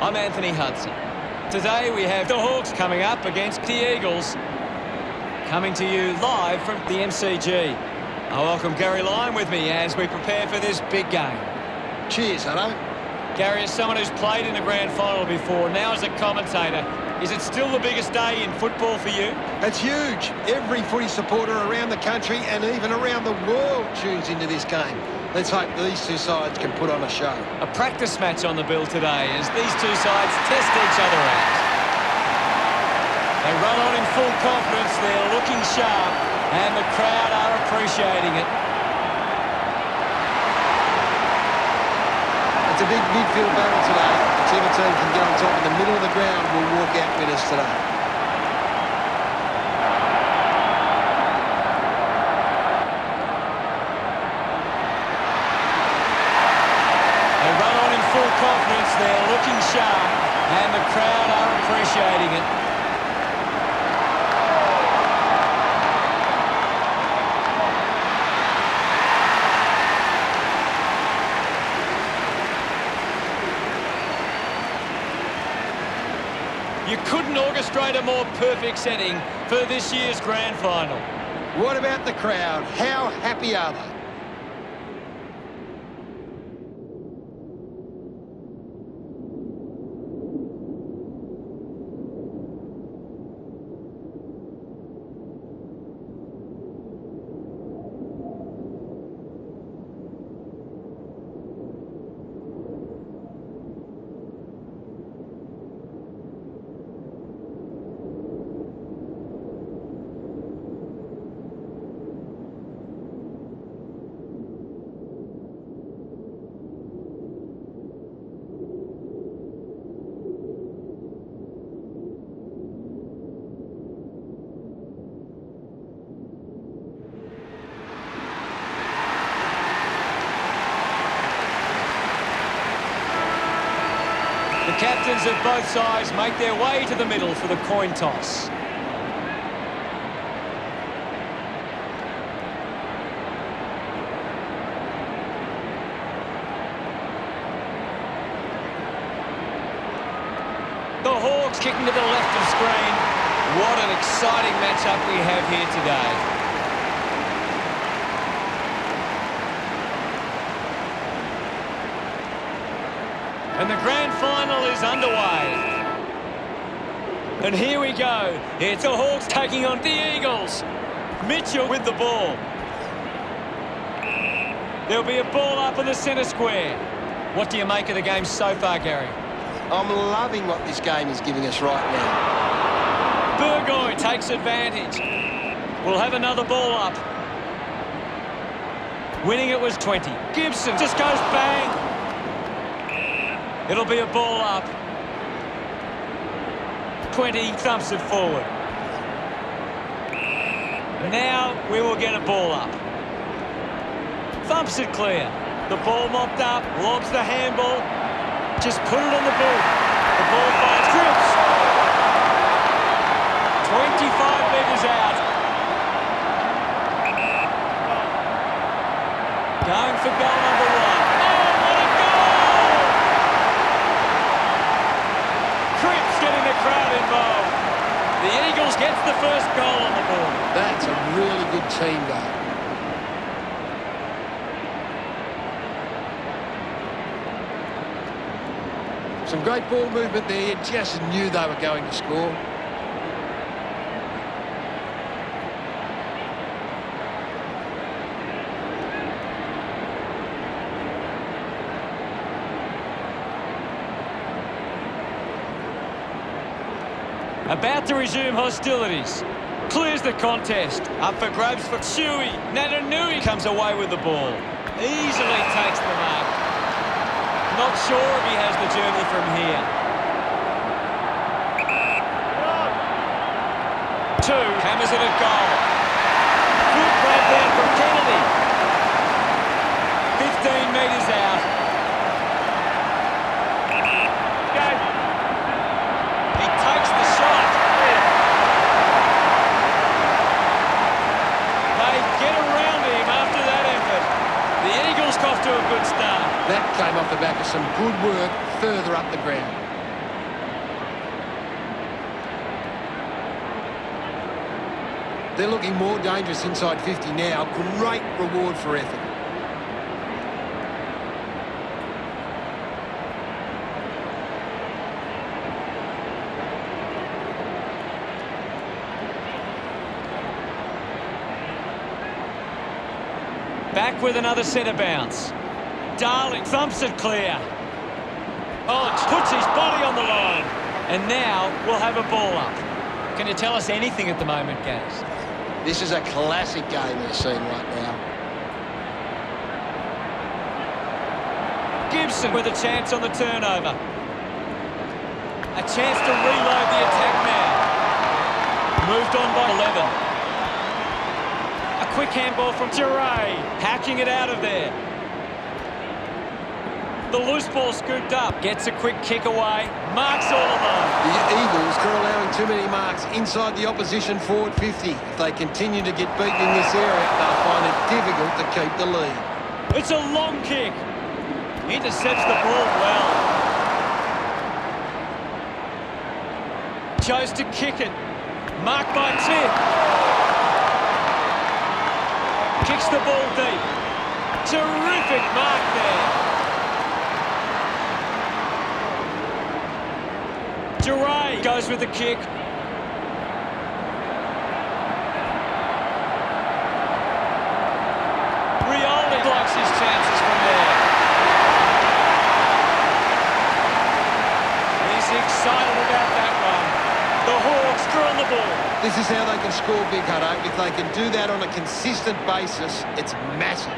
I'm Anthony Hudson. Today we have the Hawks coming up against the Eagles. Coming to you live from the MCG. I welcome Gary Lyon with me as we prepare for this big game. Cheers, hello. Gary, as someone who's played in the grand final before, now as a commentator, is it still the biggest day in football for you? It's huge. Every footy supporter around the country and even around the world tunes into this game. Let's hope these two sides can put on a show. A practice match on the bill today as these two sides test each other out. They run on in full confidence, they're looking sharp, and the crowd are appreciating it. It's a big midfield battle today. Whichever team can get on top in the middle of the ground will walk out winners today. Confidence, they're looking sharp, and the crowd are appreciating it. You couldn't orchestrate a more perfect setting for this year's grand final. What about the crowd? How happy are they? The captains of both sides make their way to the middle for the coin toss. The Hawks kicking to the left of screen. What an exciting matchup we have here today. And the grand final is underway. And here we go. It's the Hawks taking on the Eagles. Mitchell with the ball. There'll be a ball up in the centre square. What do you make of the game so far, Gary? I'm loving what this game is giving us right now. Burgoyne takes advantage. We'll have another ball up. Winning it was 20. Gibson just goes bang. It'll be a ball up. 20 thumps it forward. Now we will get a ball up. Thumps it clear. The ball mopped up, lobs the handball. Just put it on the boot. The ball finds Cripps. 25 metres out. Going for goal number one. Oh, what a goal! Cripps getting the crowd involved. The Eagles gets the first goal on the board. That's a really good team goal. Some great ball movement there. You just knew they were going to score. About to resume hostilities. Clears the contest. Up for grabs for Shuey. Natanui comes away with the ball. Easily takes the mark. Not sure if he has the journey from here. Two. Hammers it at goal. Good grab down from Kennedy. 15 metres out. He takes the shot. They get around him after that effort. The Eagles off to a good start. That came off the back of some good work further up the ground. They're looking more dangerous inside 50 now. Great reward for effort. Back with another centre bounce. Darling thumps it clear. Hodge puts his body on the line. And now we'll have a ball up. Can you tell us anything at the moment, Gaz? This is a classic game we're seeing right now. Gibson with a chance on the turnover. A chance to reload the attack now. Moved on by 11. A quick handball from Jarryd, hacking it out of there. The loose ball scooped up, gets a quick kick away, marks all alone. The Eagles are allowing too many marks inside the opposition forward 50. If they continue to get beaten in this area, they'll find it difficult to keep the lead. It's a long kick. Intercepts the ball well. Chose to kick it. Marked by Tiff. Kicks the ball deep. Terrific mark there. Jarryd goes with the kick. Rioli blocks his chances from there. He's excited about that one. The Hawks draw on the ball. This is how they can score big, Hutto. If they can do that on a consistent basis, it's massive.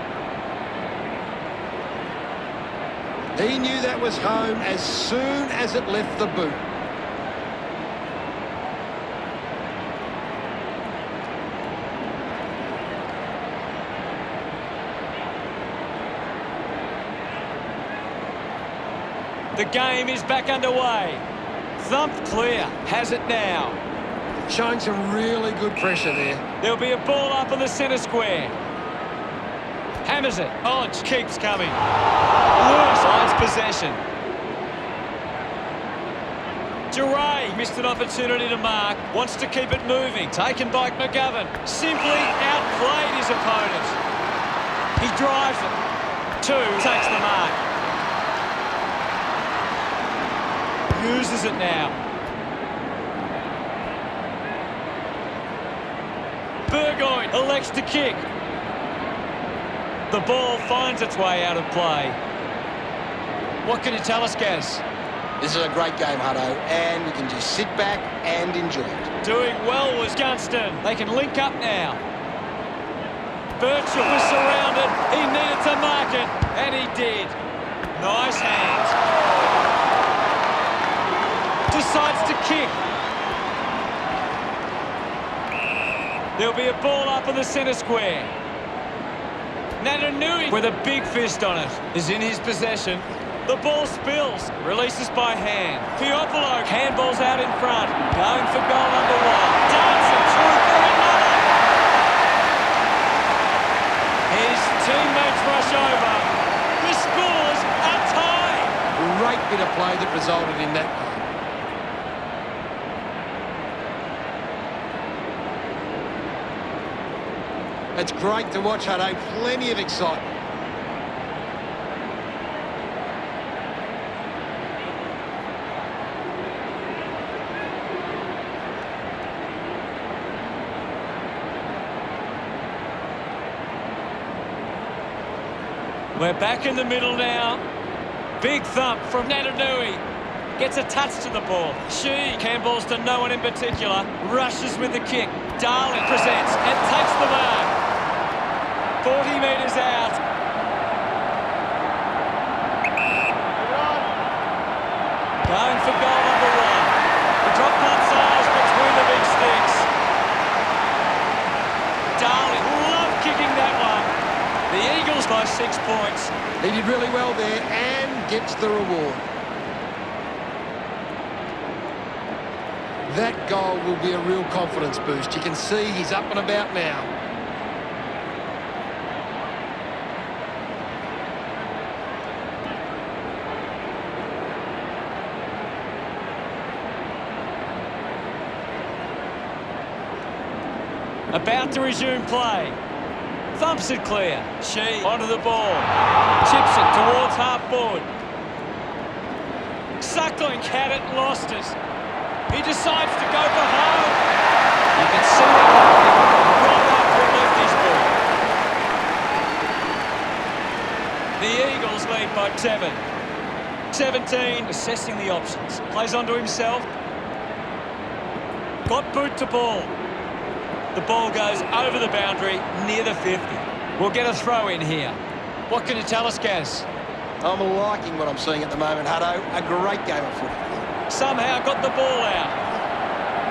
He knew that was home as soon as it left the boot. The game is back underway. Thumped clear, has it now. Showing some really good pressure there. There'll be a ball up in the centre square. Hammers it. Hodge keeps coming. Lewis finds possession. Jarryd missed an opportunity to mark. Wants to keep it moving. Taken by McGovern. Simply outplayed his opponent. He drives it. 2 takes the mark. Uses it now. Burgoyne elects to kick. The ball finds its way out of play. What can you tell us, Gaz? This is a great game, Hutto, and we can just sit back and enjoy it. Doing well was Gunston. They can link up now. Birchall was surrounded. He needed to mark it, and he did. Nice hands. Decides to kick. There'll be a ball up in the centre square. Natanui with a big fist on it is in his possession. The ball spills, releases by hand. Fiopolo handballs out in front, going for goal number 1. Dancing through for another. His teammates rush over. The score's a tie. Great bit of play that resulted in that. It's great to watch, Hutto. Plenty of excitement. We're back in the middle now. Big thump from Natanui. Gets a touch to the ball. She handballs to no one in particular. Rushes with the kick. Darling presents and takes the mark. 40 metres out. Going for goal number 1. The drop punt size between the big sticks. Darling, love kicking that one. The Eagles by 6 points. He did really well there and gets the reward. That goal will be a real confidence boost. You can see he's up and about now. About to resume play. Thumps it clear. She onto the ball. Chips it towards half forward. Suckling had it and lost it. He decides to go for home. You can see it right after it left his ball. The Eagles lead by 7. 17, assessing the options. Plays onto himself. Got boot to ball. The ball goes over the boundary near the 50. We'll get a throw in here. What can you tell us, Gaz? I'm liking what I'm seeing at the moment, Hutto. A great game of footy. Somehow got the ball out.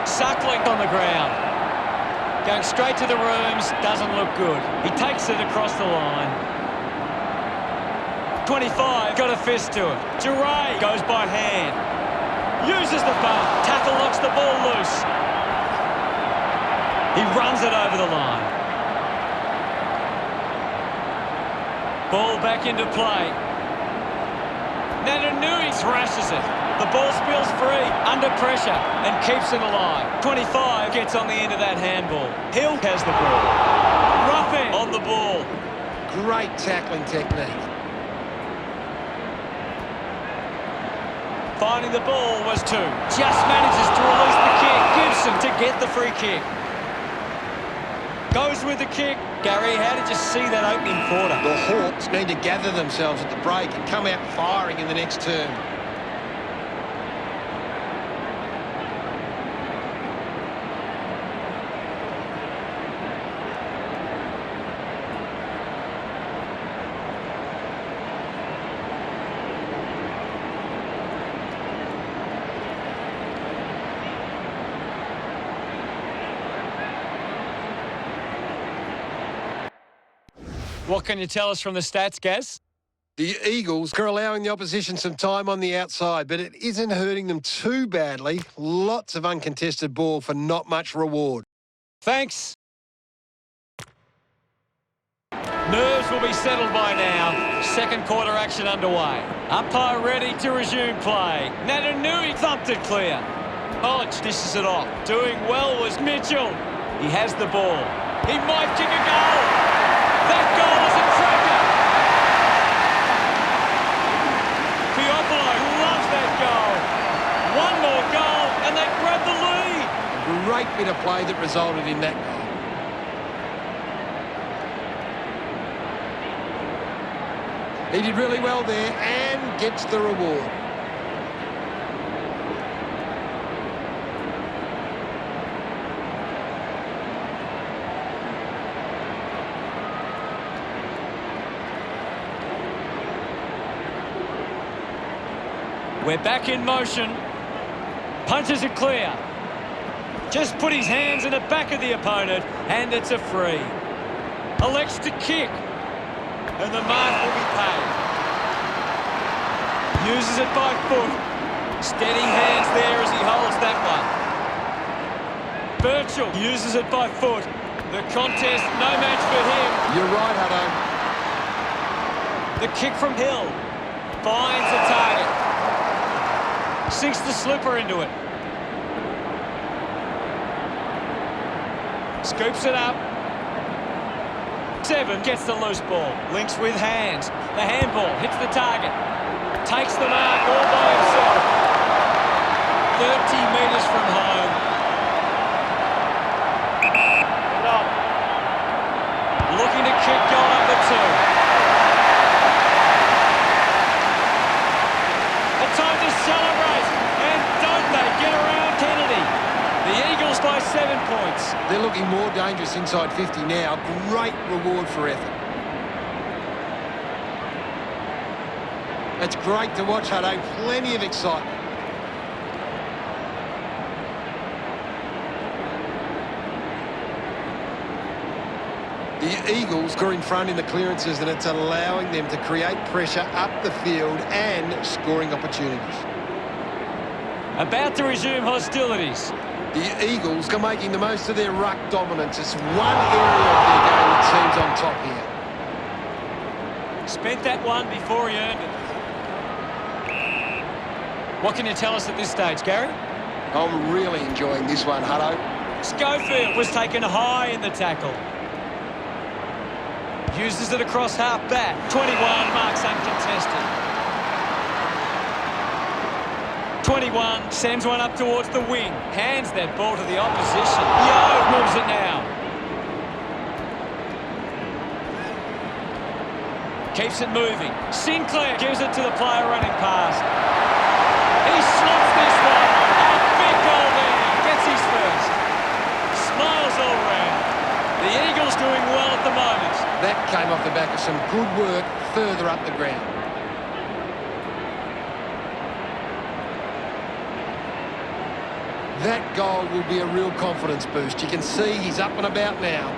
Suckling on the ground. Going straight to the rooms, doesn't look good. He takes it across the line. 25, got a fist to it. Jarryd goes by hand. Uses the bump. Tackle knocks the ball loose. He runs it over the line. Ball back into play. Natanui thrashes it. The ball spills free, under pressure, and keeps it alive. 25 gets on the end of that handball. Hill has the ball. Roughead on the ball. Great tackling technique. Finding the ball was 2. Just manages to release the kick. Gibson to get the free kick. Goes with the kick. Gary, how did you see that opening quarter? The Hawks need to gather themselves at the break and come out firing in the next term. What can you tell us from the stats, Gaz? The Eagles are allowing the opposition some time on the outside, but it isn't hurting them too badly. Lots of uncontested ball for not much reward. Thanks. Nerves will be settled by now. Second quarter action underway. Umpire ready to resume play. Natanui thumped it clear. Hodge dishes it off. Doing well was Mitchell. He has the ball. He might kick a goal. That goal is a cracker. Piopolo loves that goal. One more goal and they grab the lead. Great bit of play that resulted in that goal. He did really well there and gets the reward. We're back in motion. Punches it clear. Just put his hands in the back of the opponent, and it's a free. Elects to kick, and the mark will be paid. Uses it by foot. Steady hands there as he holds that one. Birchall uses it by foot. The contest, no match for him. You're right, Hutto. The kick from Hill. Finds the target. Sinks the slipper into it. Scoops it up. 7 gets the loose ball. Links with hands. The handball hits the target. Takes the mark all by himself. 30 metres from home. Looking to kick goal number 2. Time to celebrate, and don't they get around Kennedy. The Eagles by 7 points. They're looking more dangerous inside 50 now. Great reward for effort. It's great to watch, Hutto. Plenty of excitement. The Eagles are in front in the clearances, and it's allowing them to create pressure up the field and scoring opportunities. About to resume hostilities. The Eagles are making the most of their ruck dominance. It's one area of their game that seems on top here. Spent that one before he earned it. What can you tell us at this stage, Gary? I'm really enjoying this one, Hutto. Schofield was taken high in the tackle. Uses it across half-back. 21 marks uncontested. 21 sends one up towards the wing. Hands that ball to the opposition. Yo moves it now. Keeps it moving. Sinclair gives it to the player running past. He slots this one. A big goal there. Gets his first. Smiles all round. The Eagles doing well at the moment. That came off the back of some good work further up the ground. That goal will be a real confidence boost. You can see he's up and about now.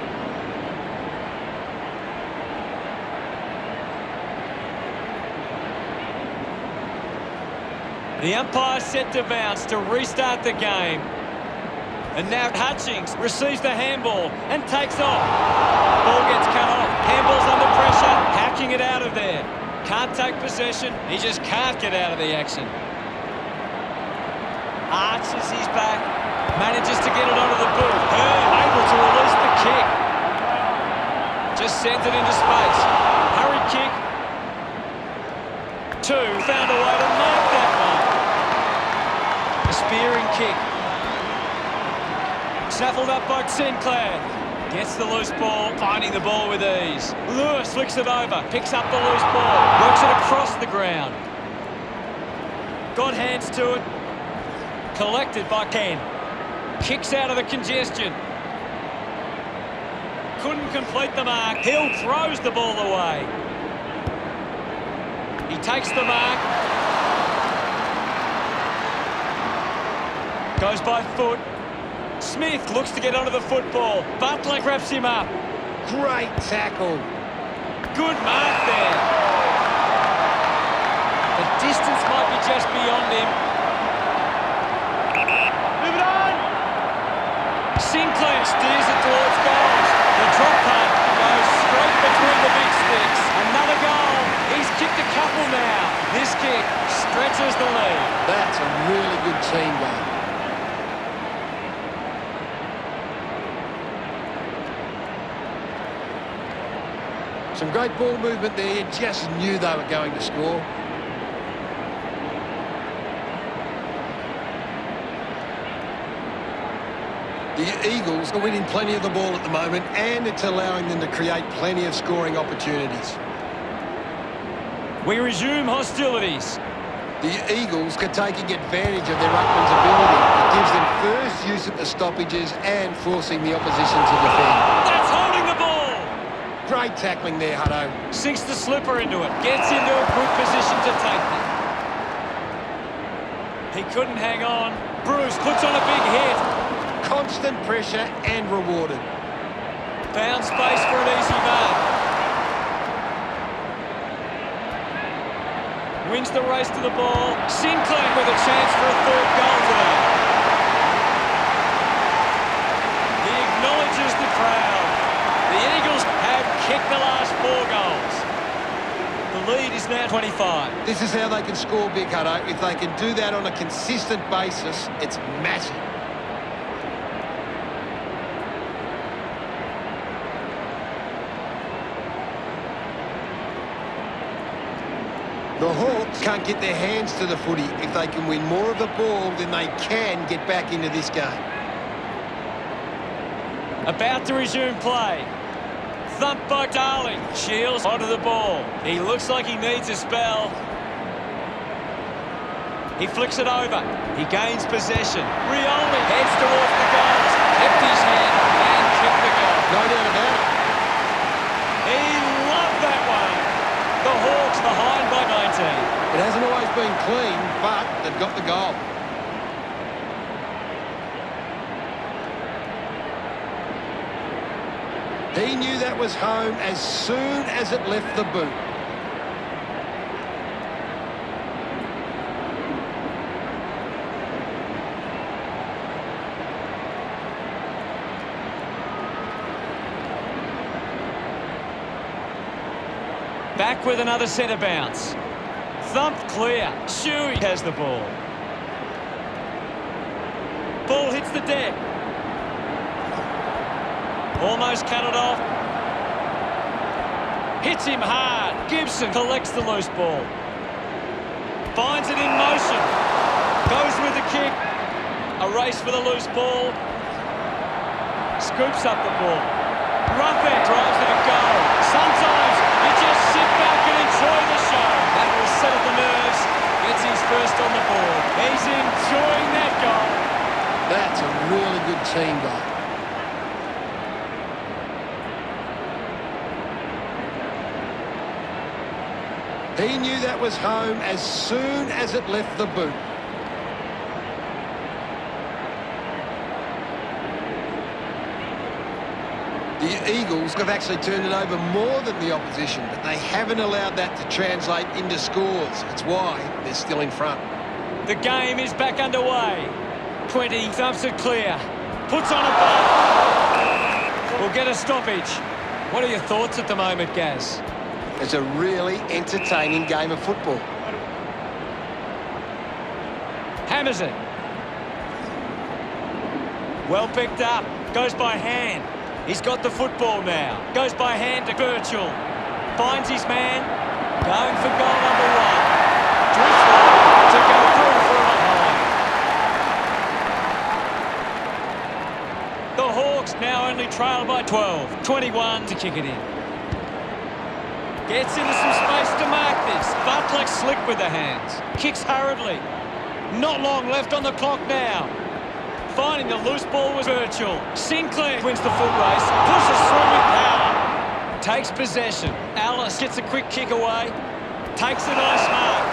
The umpire set to bounce to restart the game. And now Hutchings receives the handball and takes off. Ball gets cut off. Handball's under pressure, hacking it out of there. Can't take possession. He just can't get out of the action. Arches his back. Manages to get it onto the boot. Able to release the kick. Just sends it into space. Hurry kick. Two. Found a way to mark that one. A spearing kick. Snaffled up by Sinclair. Gets the loose ball, finding the ball with ease. Lewis flicks it over, picks up the loose ball, works it across the ground. Got hands to it. Collected by Ken. Kicks out of the congestion. Couldn't complete the mark. Hill throws the ball away. He takes the mark. Goes by foot. Smith looks to get onto the football. Butler grabs him up. Great tackle. Good mark there. The distance might be just beyond him. Move it on. Sinclair steers it towards goals. The drop punt goes straight between the big sticks. Another goal. He's kicked a couple now. This kick stretches the lead. That's a really good team goal. Some great ball movement there. You just knew they were going to score. The Eagles are winning plenty of the ball at the moment, and it's allowing them to create plenty of scoring opportunities. We resume hostilities. The Eagles are taking advantage of their ruckman's ability. It gives them first use at the stoppages and forcing the opposition to defend. That's holding the ball. Great tackling there, Hutto. Sinks the slipper into it. Gets into a good position to take it. He couldn't hang on. Bruce puts on a big hit. Constant pressure and rewarded. Found space for an easy mark. Wins the race to the ball. Sinclair with a chance for a third goal today. He acknowledges the crowd. The Eagles have kicked the last 4 goals. The lead is now 25. This is how they can score big, Hutto. If they can do that on a consistent basis, it's massive. The Hawks can't get their hands to the footy. If they can win more of the ball, then they can get back into this game. About to resume play. Thump by Darling. Shields onto the ball. He looks like he needs a spell. He flicks it over. He gains possession. Rioli heads towards the goals. Kept his head and kicked the goal. No doubt about it. He loved that one. The Hawks behind by 19. It hasn't always been clean, but they've got the goal. He knew that was home as soon as it left the boot. Back with another centre bounce. Thumped clear. Shuey has the ball. Ball hits the deck. Almost cut it off. Hits him hard. Gibson collects the loose ball. Finds it in motion. Goes with the kick. A race for the loose ball. Scoops up the ball. Roughead drives it a goal. Sometimes you just sit back and enjoy the show. That will settle the nerves. Gets his first on the board. He's enjoying that goal. That's a really good team goal. He knew that was home as soon as it left the boot. The Eagles have actually turned it over more than the opposition, but they haven't allowed that to translate into scores. It's why they're still in front. The game is back underway. 20, thumps it clear. Puts on a ball. We'll get a stoppage. What are your thoughts at the moment, Gaz? It's a really entertaining game of football. Hammers it. Well picked up. Goes by hand. He's got the football now. Goes by hand to Birchall. Finds his man. Going for goal number one. Drifts to go through for a high. The Hawks now only trail by 12. 21 to kick it in. Gets into some space to mark this. Butler slick with the hands. Kicks hurriedly. Not long left on the clock now. Finding the loose ball was Birchall. Sinclair wins the foot race. Pushes through with power. Takes possession. Alice gets a quick kick away. Takes a nice mark.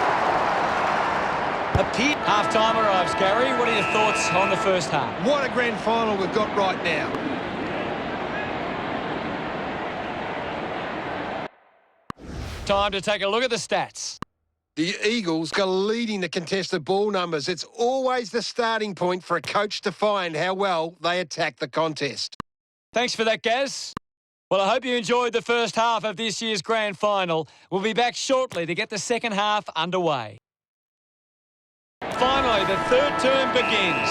A pit. Half-time arrives, Gary. What are your thoughts on the first half? What a grand final we've got right now. Time to take a look at the stats. The Eagles are leading the contested ball numbers. It's always the starting point for a coach to find how well they attack the contest. Thanks for that, Gaz. Well, I hope you enjoyed the first half of this year's grand final. We'll be back shortly to get the second half underway. Finally, the third term begins.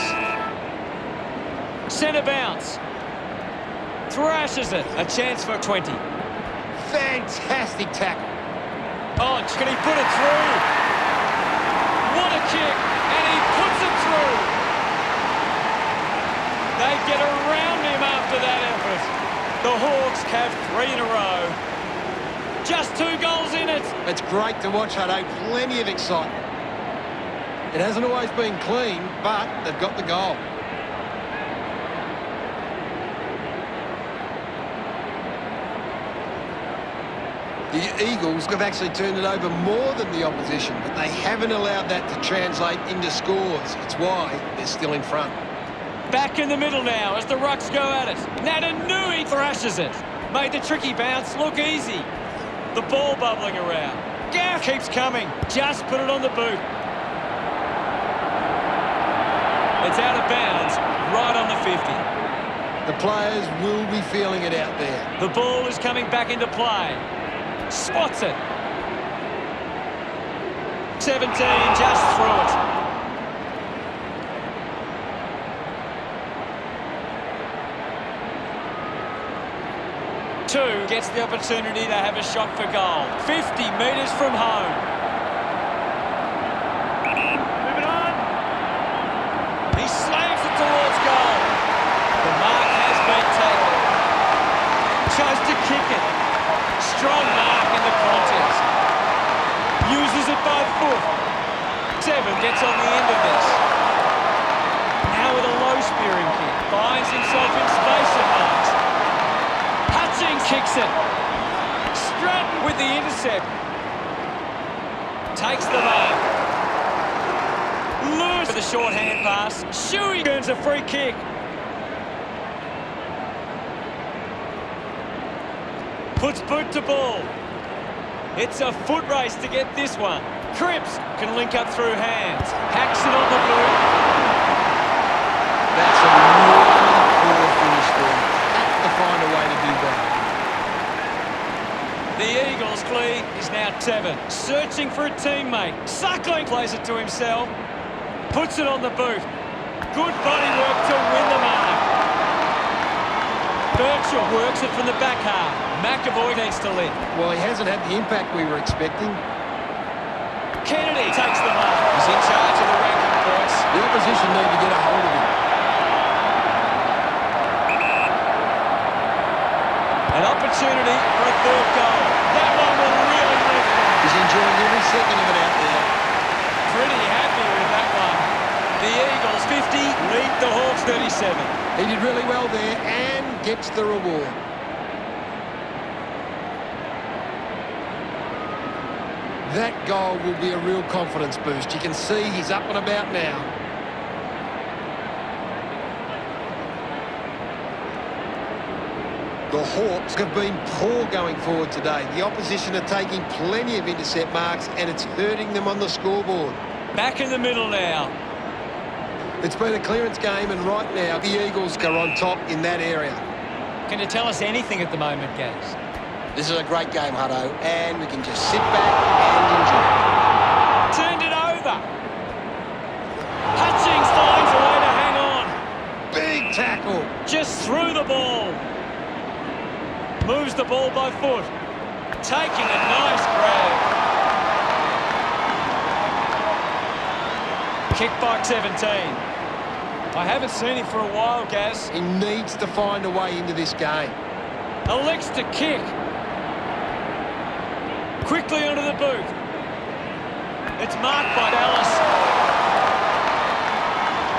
Centre bounce. Thrashes it. A chance for 20. Fantastic tackle. Hodge, can he put it through? What a kick, and he puts it through. They get around him after that effort. The Hawks have 3 in a row. Just 2 goals in it. It's great to watch, Hutto. Plenty of excitement. It hasn't always been clean, but they've got the goal. The Eagles have actually turned it over more than the opposition, but they haven't allowed that to translate into scores. It's why they're still in front. Back in the middle now as the Rucks go at it. Natanui thrashes it. Made the tricky bounce look easy. The ball bubbling around. Gaff keeps coming. Just put it on the boot. It's out of bounds, right on the 50. The players will be feeling it out there. The ball is coming back into play. Spots it. 17, just through it. Two gets the opportunity to have a shot for goal. 50 metres from home. Moving on. He slams it towards goal. The mark has been taken. Chose to kick it. Strong mark in the contest. Uses it by foot. 7 gets on the end of this. Now with a low spearing kick. Finds himself in space and marks. Hutching kicks it. Stratton with the intercept. Takes the mark. Lewis with a short hand pass. Shuey earns a free kick. Puts boot to ball. It's a foot race to get this one. Cripps can link up through hands. Hacks it on the boot. That's a really poor finish for him. Have to find a way to do that. The Eagles' lead is now 7. Searching for a teammate. Suckling plays it to himself. Puts it on the boot. Good body work to win the mark. Birchall works it from the back half. McAvoy needs to lead. Well, he hasn't had the impact we were expecting. Kennedy takes the mark. He's in charge of the ranking points. The opposition need to get a hold of him. An opportunity for a third goal. That one will really lift him. He's enjoying every second of it out there. Pretty happy with that one. The Eagles 50 lead the Hawks 37. He did really well there and gets the reward. That goal will be a real confidence boost. You can see he's up and about now. The Hawks have been poor going forward today. The opposition are taking plenty of intercept marks and it's hurting them on the scoreboard. Back in the middle now. It's been a clearance game and right now the Eagles are on top in that area. Can you tell us anything at the moment, Gaz? This is a great game, Hutto, and we can just sit back and enjoy. Turned it over. Hutchings finds a way to hang on. Big tackle. Just threw the ball. Moves the ball by foot. Taking a nice grab. Kick by 17. I haven't seen him for a while, Gaz. He needs to find a way into this game. Elects to kick. Quickly onto the boot. It's marked by Dallas.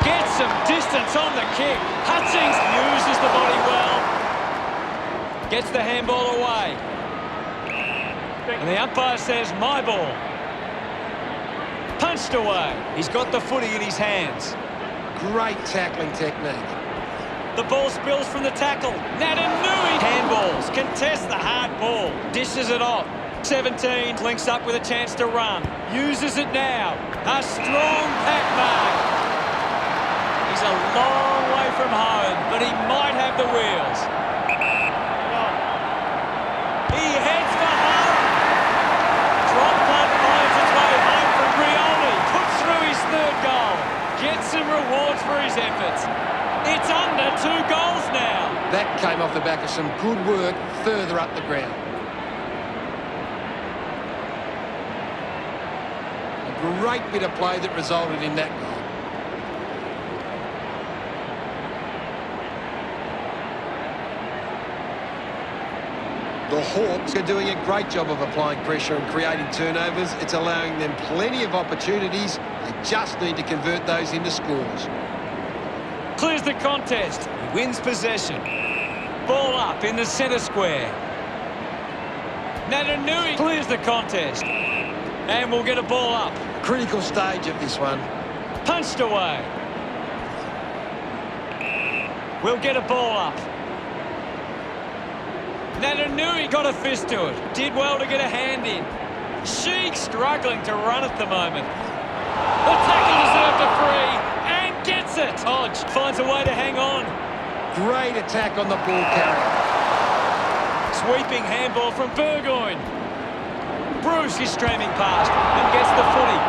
Gets some distance on the kick. Hutchings uses the body well. Gets the handball away. And the umpire says, my ball. Punched away. He's got the footy in his hands. Great tackling technique. The ball spills from the tackle. Natanui handballs. Contests the hard ball. Dishes it off. 17 links up with a chance to run. Uses it now. A strong pack mark. He's a long way from home, but he might have the wheels. He heads for home. Drop punt finds its way home from Brioli. Puts through his third goal. Gets some rewards for his efforts. It's under 2 goals now. That came off the back of some good work further up the ground. A great bit of play that resulted in that goal. The Hawks are doing a great job of applying pressure and creating turnovers. It's allowing them plenty of opportunities. They just need to convert those into scores. Clears the contest. He wins possession. Ball up in the centre square. Natanui clears the contest. And we'll get a ball up. Critical stage of this one. Punched away. We'll get a ball up. Natanui got a fist to it. Did well to get a hand in. Sheik struggling to run at the moment. The tackle deserved a free and gets it. Hodge finds a way to hang on. Great attack on the ball carrier. Sweeping handball from Burgoyne. Bruce is streaming past and gets the footy.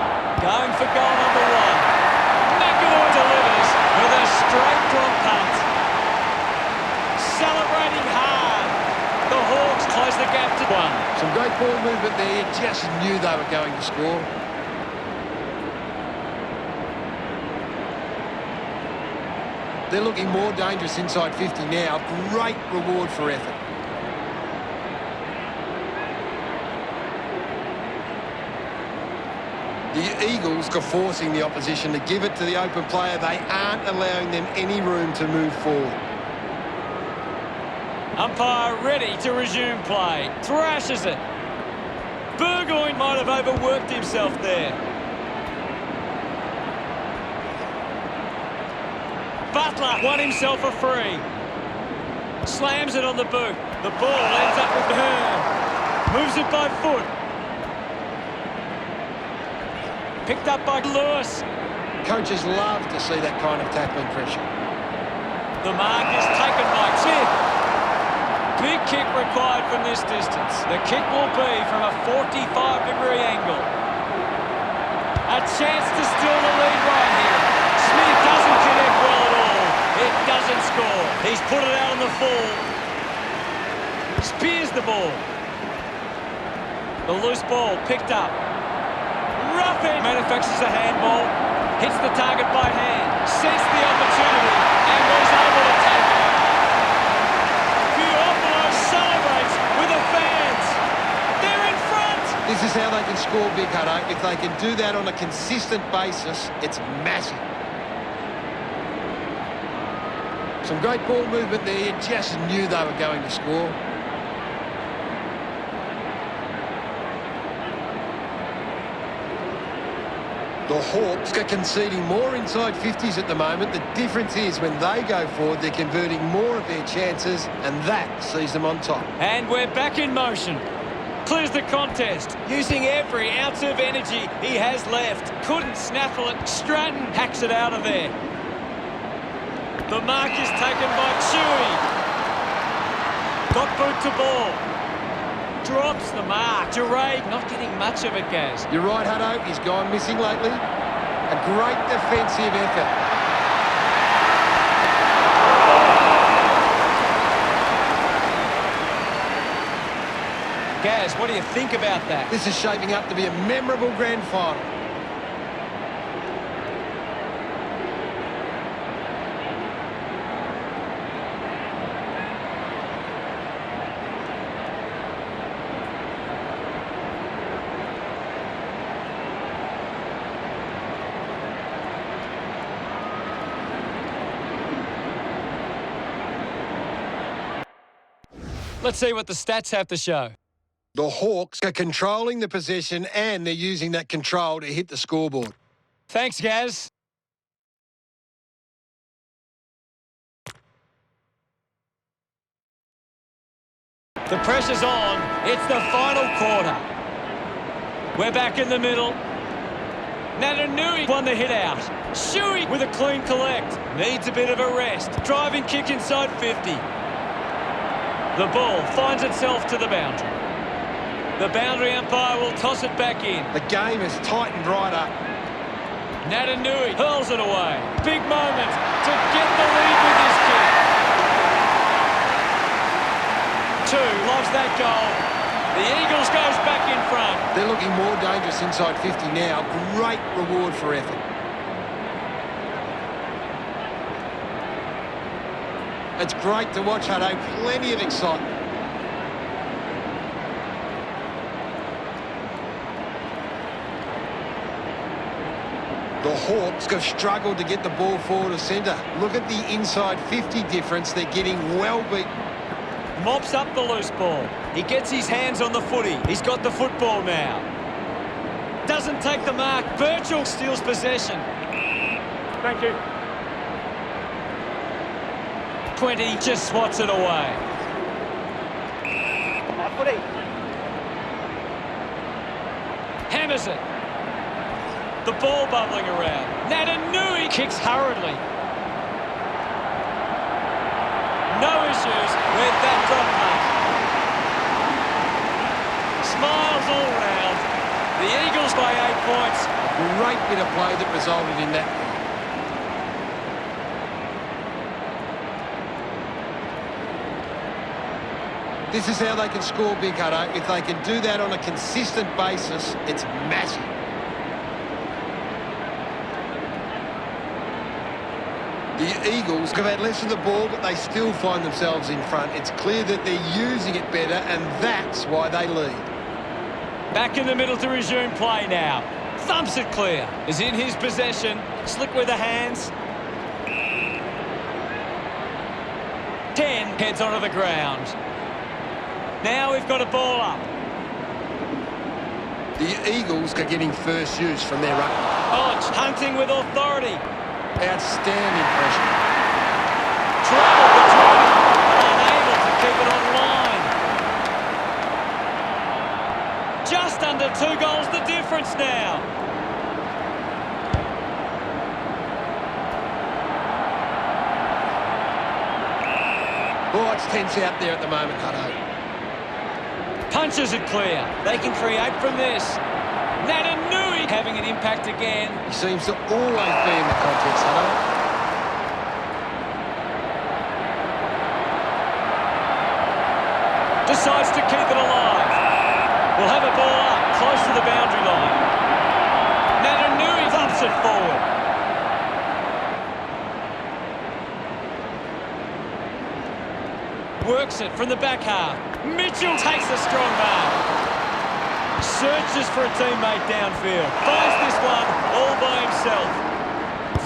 Going for goal number 1. McAvoy delivers with a straight drop punt. Celebrating hard. The Hawks close the gap to 1. Some great ball movement there. You just knew they were going to score. They're looking more dangerous inside 50 now. Great reward for effort. The Eagles are forcing the opposition to give it to the open player. They aren't allowing them any room to move forward. Umpire ready to resume play. Thrashes it. Burgoyne might have overworked himself there. Butler won himself a free. Slams it on the boot. The ball ends up with Hearn. Moves it by foot. Picked up by Lewis. Coaches love to see that kind of tackling pressure. The mark is taken by Smith. Big kick required from this distance. The kick will be from a 45-degree angle. A chance to steal the lead right here. Smith doesn't connect well at all. It doesn't score. He's put it out on the full. Spears the ball. The loose ball picked up. Roughead manufactures a handball. Hits the target by hand. Sets the opportunity and was able to take it. Hawthorn celebrates with the fans. They're in front. This is how they can score big, Hutto. If they can do that on a consistent basis, it's massive. Some great ball movement there. You just knew they were going to score. The Hawks are conceding more inside 50s at the moment. The difference is when they go forward, they're converting more of their chances, and that sees them on top. And we're back in motion. Clears the contest, using every ounce of energy he has left. Couldn't snaffle it. Stratton hacks it out of there. The mark is taken by Chewy. Got boot to ball. Drops the mark. Jarryd not getting much of it, Gaz. You're right, Hutto. He's gone missing lately. A great defensive effort. Gaz, what do you think about that? This is shaping up to be a memorable grand final. Let's see what the stats have to show. The Hawks are controlling the possession and they're using that control to hit the scoreboard. Thanks, Gaz. The pressure's on. It's the final quarter. We're back in the middle. Natanui won the hit out. Shuey with a clean collect. Needs a bit of a rest. Driving kick inside 50. The ball finds itself to the boundary. The boundary umpire will toss it back in. The game has tightened right up. Natanui hurls it away. Big moment to get the lead with this kick. Two loves that goal. The Eagles goes back in front. They're looking more dangerous inside 50 now. Great reward for effort. It's great to watch, Hutto. Plenty of excitement. The Hawks have struggled to get the ball forward of centre. Look at the inside 50 difference. They're getting well beaten. Mops up the loose ball. He gets his hands on the footy. He's got the football now. Doesn't take the mark. Birchall steals possession. Thank you. 20 just swats it away. My footy. Hammers it. The ball bubbling around. Natanui kicks hurriedly. No issues with that drop mark. Smiles all round. The Eagles by 8 points. A great bit of play that resulted in that. This is how they can score big, Hutto. If they can do that on a consistent basis, it's massive. The Eagles have had less of the ball, but they still find themselves in front. It's clear that they're using it better, and that's why they lead. Back in the middle to resume play now. Thumps it clear. Is in his possession. Slick with the hands. 10 heads onto the ground. Now we've got a ball up. The Eagles are getting first use from their ruck. Hodge hunting with authority. Outstanding pressure. Trouble between them. Unable to keep it on line. Just under 2 goals the difference now. Oh, it's tense out there at the moment, Hutto. Punches it clear. They can create from this. Natanui having an impact again. He seems to always be in the contest, Hutto. decides to keep it alive. We'll have a ball up, close to the boundary line. Natanui thumps it forward. Works it from the back half. Mitchell takes a strong mark. Searches for a teammate downfield. Finds this one all by himself.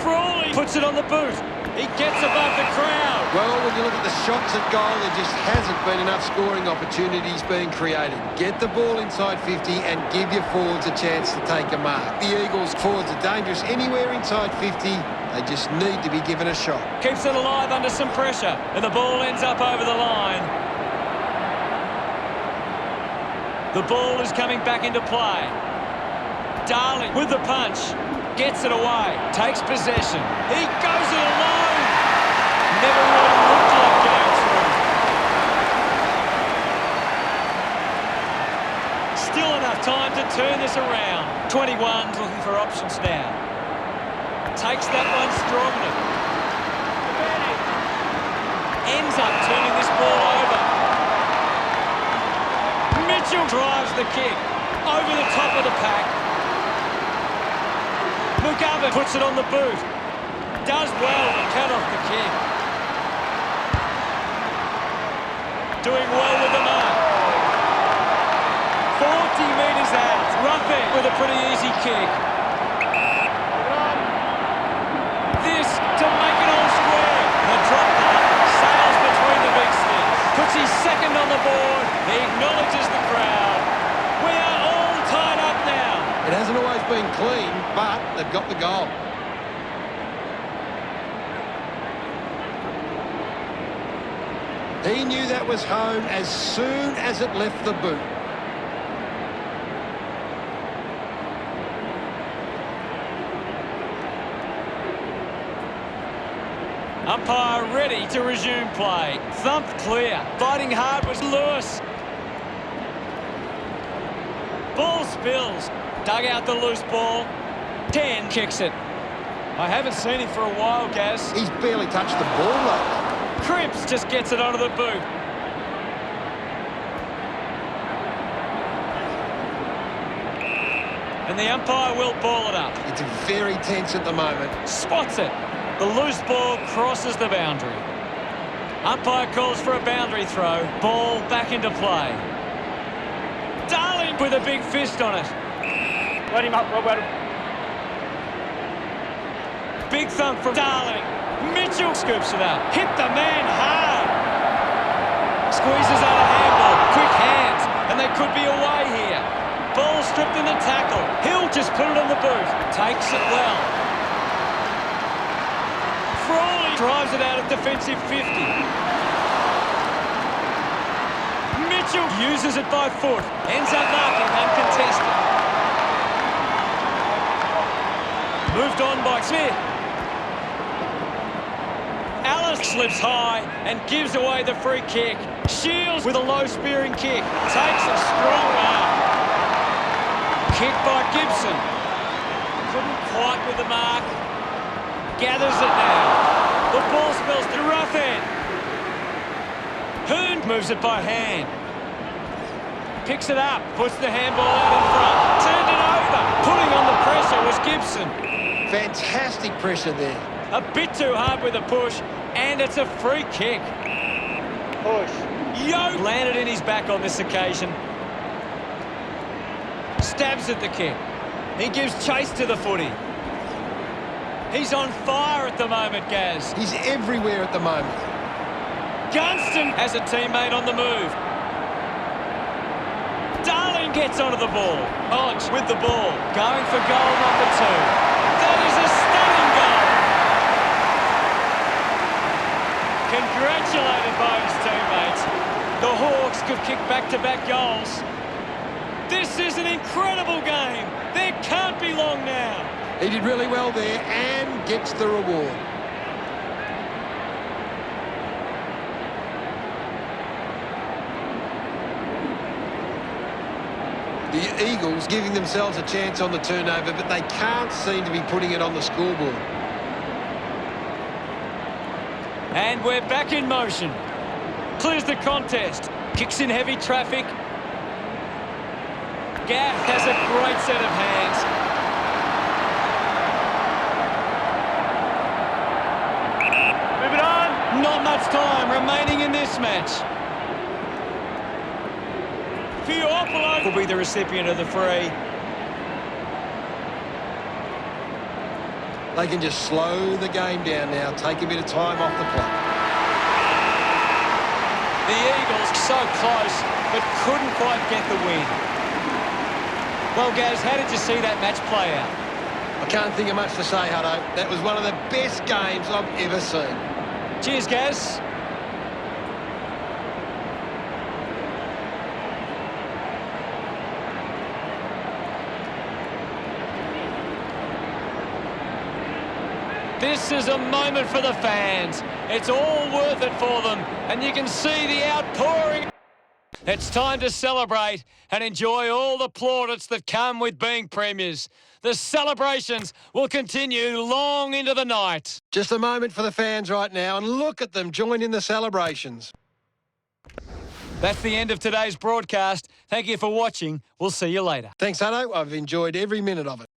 Frawley puts it on the boot. He gets above the crowd. Well, when you look at the shots at goal, there just hasn't been enough scoring opportunities being created. Get the ball inside 50 and give your forwards a chance to take a mark. The Eagles' forwards are dangerous anywhere inside 50. They just need to be given a shot. Keeps it alive under some pressure, and the ball ends up over the line. The ball is coming back into play. Darling with the punch. Gets it away. Takes possession. He goes it alone. Never really looked like going through. Still enough time to turn this around. 21's looking for options now. Takes that one strongly. Ends up turning this ball over. Mitchell drives the kick over the top of the pack. McGovern puts it on the boot. Does well to cut off the kick. Doing well with the mark. 40 metres out. Roughead with a pretty easy kick. This to make it all square. The drop back sails between the big sticks. Puts his second on the board. He acknowledges the crowd. We are all tied up now. It hasn't always been clean, but they've got the goal. He knew that was home as soon as it left the boot. Umpire ready to resume play. Thumped clear. Fighting hard was Lewis. Ball spills. Dug out the loose ball. 10 kicks it. I haven't seen him for a while, Gaz. He's barely touched the ball lately. Cripps just gets it onto the boot. And the umpire will ball it up. It's very tense at the moment. Spots it. The loose ball crosses the boundary. Umpire calls for a boundary throw. Ball back into play. Darling with a big fist on it. Let him up, Rob. Big thump from Darling. Mitchell scoops it up. Hit the man hard. Squeezes out a handball. Quick hands. And they could be away here. Ball stripped in the tackle. He'll just put it on the boot. Takes it well. Frawley drives it out of defensive 50. Mitchell uses it by foot. Ends up marking uncontested. Moved on by Smith. Alice slips high and gives away the free kick. Shields with a low spearing kick. Takes a strong mark. Kick by Gibson. Couldn't quite with the mark. Gathers it now. The ball spills to Roughead. Hoon moves it by hand. Picks it up. Puts the handball out in front. Turned it over. Putting on the pressure was Gibson. Fantastic pressure there. A bit too hard with the push, and it's a free kick. Push. Yo landed in his back on this occasion. Stabs at the kick. He gives chase to the footy. He's on fire at the moment, Gaz. He's everywhere at the moment. Gunston has a teammate on the move. Darling gets onto the ball. Hodge with the ball. Going for goal number 2. That is a stunning goal. Congratulated by his teammates. The Hawks could kick back-to-back goals. This is an incredible game. There can't be long now. He did really well there and gets the reward. The Eagles giving themselves a chance on the turnover, but they can't seem to be putting it on the scoreboard. And we're back in motion. Clears the contest. Kicks in heavy traffic. Gaff has a great set of hands. Move it on. Not much time remaining in this match. Fiopolo will be the recipient of the free. They can just slow the game down now, take a bit of time off the clock. The Eagles so close, but couldn't quite get the win. Well, Gaz, how did you see that match play out? I can't think of much to say, Hutto. That was one of the best games I've ever seen. Cheers, Gaz. This is a moment for the fans. It's all worth it for them, and you can see the outpouring. It's time to celebrate and enjoy all the plaudits that come with being premiers. The celebrations will continue long into the night. Just a moment for the fans right now, and look at them join in the celebrations. That's the end of today's broadcast. Thank you for watching. We'll see you later. Thanks, Hutto. I've enjoyed every minute of it.